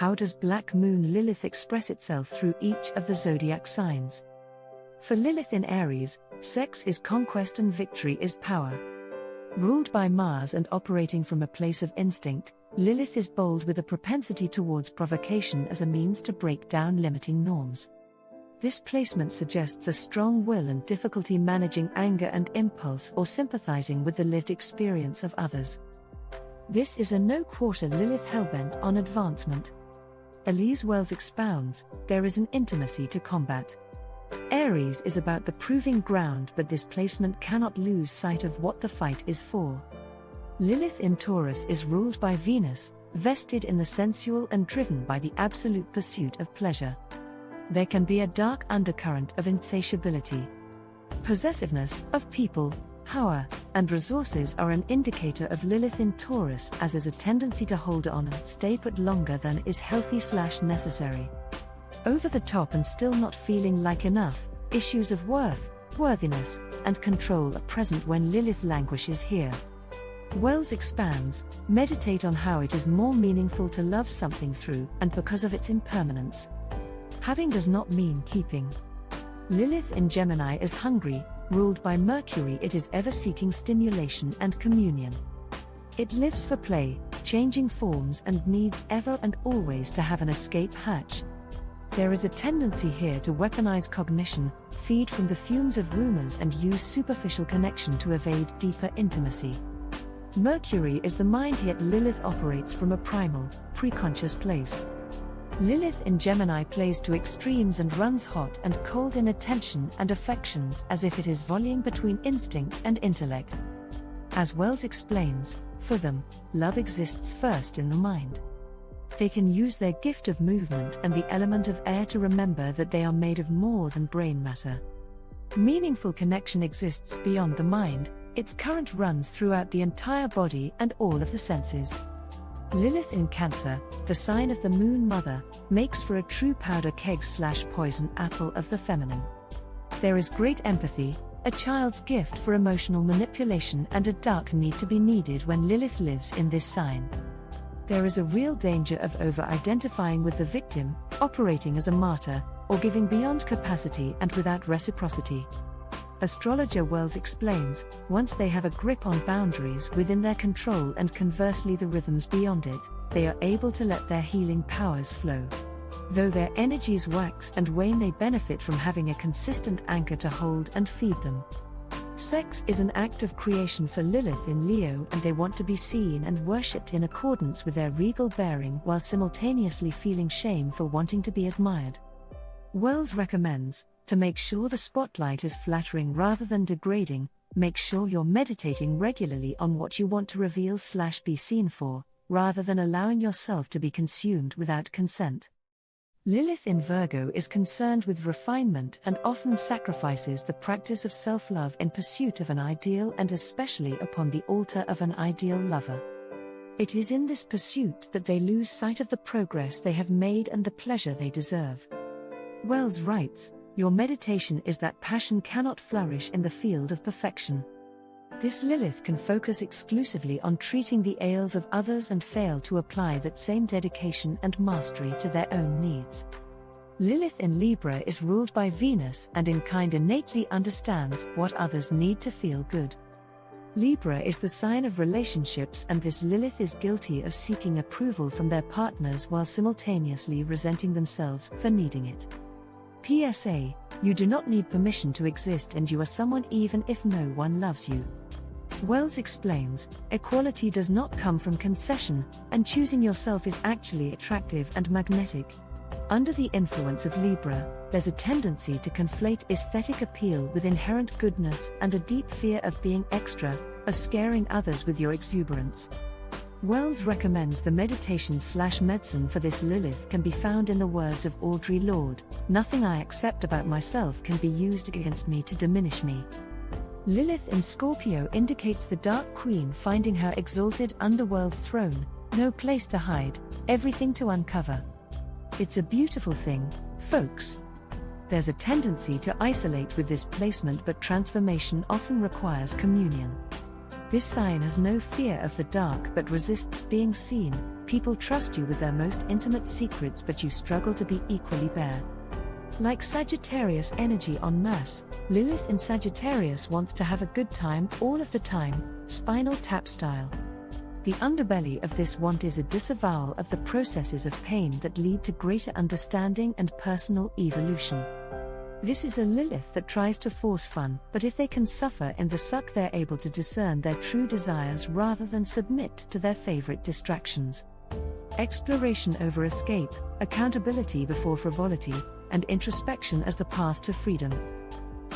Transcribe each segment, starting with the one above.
How does Black Moon Lilith express itself through each of the zodiac signs? For Lilith in Aries, sex is conquest and victory is power. Ruled by Mars and operating from a place of instinct, Lilith is bold with a propensity towards provocation as a means to break down limiting norms. This placement suggests a strong will and difficulty managing anger and impulse or sympathizing with the lived experience of others. This is a no-quarter Lilith hellbent on advancement. Elise Wells expounds, there is an intimacy to combat. Aries is about the proving ground, but this placement cannot lose sight of what the fight is for. Lilith in Taurus is ruled by Venus, vested in the sensual and driven by the absolute pursuit of pleasure. There can be a dark undercurrent of insatiability. Possessiveness of people, power, and resources are an indicator of Lilith in Taurus, as is a tendency to hold on and stay put longer than is healthy/necessary. Over the top and still not feeling like enough, issues of worth, worthiness, and control are present when Lilith languishes here. Wells expands, meditate on how it is more meaningful to love something through and because of its impermanence. Having does not mean keeping. Lilith in Gemini is hungry, ruled by Mercury. It is ever seeking stimulation and communion. It lives for play, changing forms, and needs ever and always to have an escape hatch. There is a tendency here to weaponize cognition, feed from the fumes of rumors, and use superficial connection to evade deeper intimacy. Mercury is the mind, yet Lilith operates from a primal, preconscious place. Lilith in Gemini plays to extremes and runs hot and cold in attention and affections, as if it is volleying between instinct and intellect. As Wells explains, for them, love exists first in the mind. They can use their gift of movement and the element of air to remember that they are made of more than brain matter. Meaningful connection exists beyond the mind, its current runs throughout the entire body and all of the senses. Lilith in Cancer, the sign of the Moon Mother, makes for a true powder keg/poison apple of the feminine. There is great empathy, a child's gift for emotional manipulation, and a dark need to be needed when Lilith lives in this sign. There is a real danger of over-identifying with the victim, operating as a martyr, or giving beyond capacity and without reciprocity. Astrologer Wells explains, once they have a grip on boundaries within their control and conversely the rhythms beyond it, they are able to let their healing powers flow. Though their energies wax and wane, they benefit from having a consistent anchor to hold and feed them. Sex is an act of creation for Lilith in Leo, and they want to be seen and worshipped in accordance with their regal bearing while simultaneously feeling shame for wanting to be admired. Wells recommends, to make sure the spotlight is flattering rather than degrading, make sure you're meditating regularly on what you want to reveal/be seen for, rather than allowing yourself to be consumed without consent. Lilith in Virgo is concerned with refinement and often sacrifices the practice of self-love in pursuit of an ideal, and especially upon the altar of an ideal lover. It is in this pursuit that they lose sight of the progress they have made and the pleasure they deserve. Wells writes, your meditation is that passion cannot flourish in the field of perfection. This Lilith can focus exclusively on treating the ails of others and fail to apply that same dedication and mastery to their own needs. Lilith in Libra is ruled by Venus and in kind innately understands what others need to feel good. Libra is the sign of relationships, and this Lilith is guilty of seeking approval from their partners while simultaneously resenting themselves for needing it. PSA, you do not need permission to exist, and you are someone even if no one loves you. Wells explains, equality does not come from concession, and choosing yourself is actually attractive and magnetic. Under the influence of Libra, there's a tendency to conflate aesthetic appeal with inherent goodness and a deep fear of being extra, of scaring others with your exuberance. Wells recommends the meditation/medicine for this Lilith can be found in the words of Audre Lorde, nothing I accept about myself can be used against me to diminish me. Lilith in Scorpio indicates the Dark Queen finding her exalted underworld throne, no place to hide, everything to uncover. It's a beautiful thing, folks. There's a tendency to isolate with this placement, but transformation often requires communion. This sign has no fear of the dark but resists being seen. People trust you with their most intimate secrets, but you struggle to be equally bare. Like Sagittarius energy en masse, Lilith in Sagittarius wants to have a good time all of the time, Spinal Tap style. The underbelly of this want is a disavowal of the processes of pain that lead to greater understanding and personal evolution. This is a Lilith that tries to force fun, but if they can suffer in the suck, they're able to discern their true desires rather than submit to their favorite distractions. Exploration over escape, accountability before frivolity, and introspection as the path to freedom.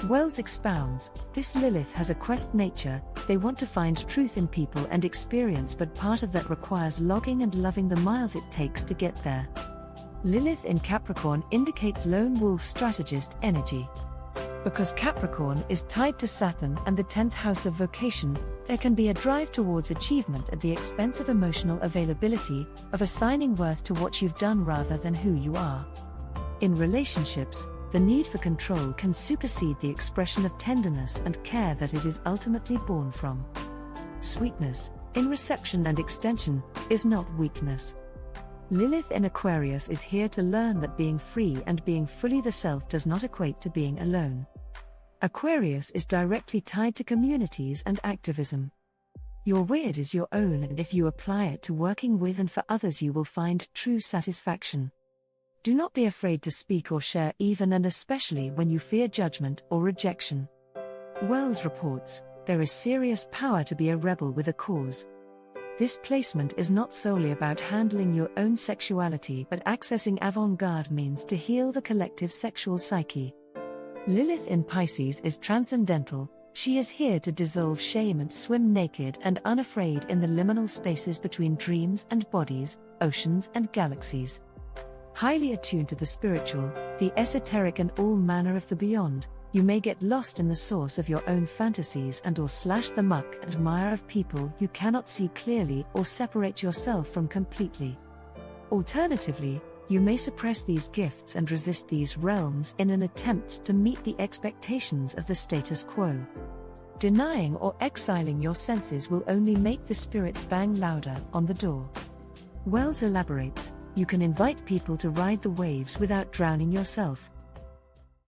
Wells expounds, this Lilith has a quest nature. They want to find truth in people and experience, but part of that requires logging and loving the miles it takes to get there. Lilith in Capricorn indicates lone wolf strategist energy. Because Capricorn is tied to Saturn and the 10th house of vocation, there can be a drive towards achievement at the expense of emotional availability, of assigning worth to what you've done rather than who you are. In relationships, the need for control can supersede the expression of tenderness and care that it is ultimately born from. Sweetness, in reception and extension, is not weakness. Lilith in Aquarius is here to learn that being free and being fully the self does not equate to being alone. Aquarius is directly tied to communities and activism. Your weird is your own, and if you apply it to working with and for others, you will find true satisfaction. Do not be afraid to speak or share, even and especially when you fear judgment or rejection. Wells reports, there is serious power to be a rebel with a cause. This placement is not solely about handling your own sexuality but accessing avant-garde means to heal the collective sexual psyche. Lilith in Pisces is transcendental. She is here to dissolve shame and swim naked and unafraid in the liminal spaces between dreams and bodies, oceans and galaxies. Highly attuned to the spiritual, the esoteric and all manner of the beyond, you may get lost in the source of your own fantasies and/or slash the muck and mire of people you cannot see clearly or separate yourself from completely. Alternatively, you may suppress these gifts and resist these realms in an attempt to meet the expectations of the status quo. Denying or exiling your senses will only make the spirits bang louder on the door. Wells elaborates, you can invite people to ride the waves without drowning yourself.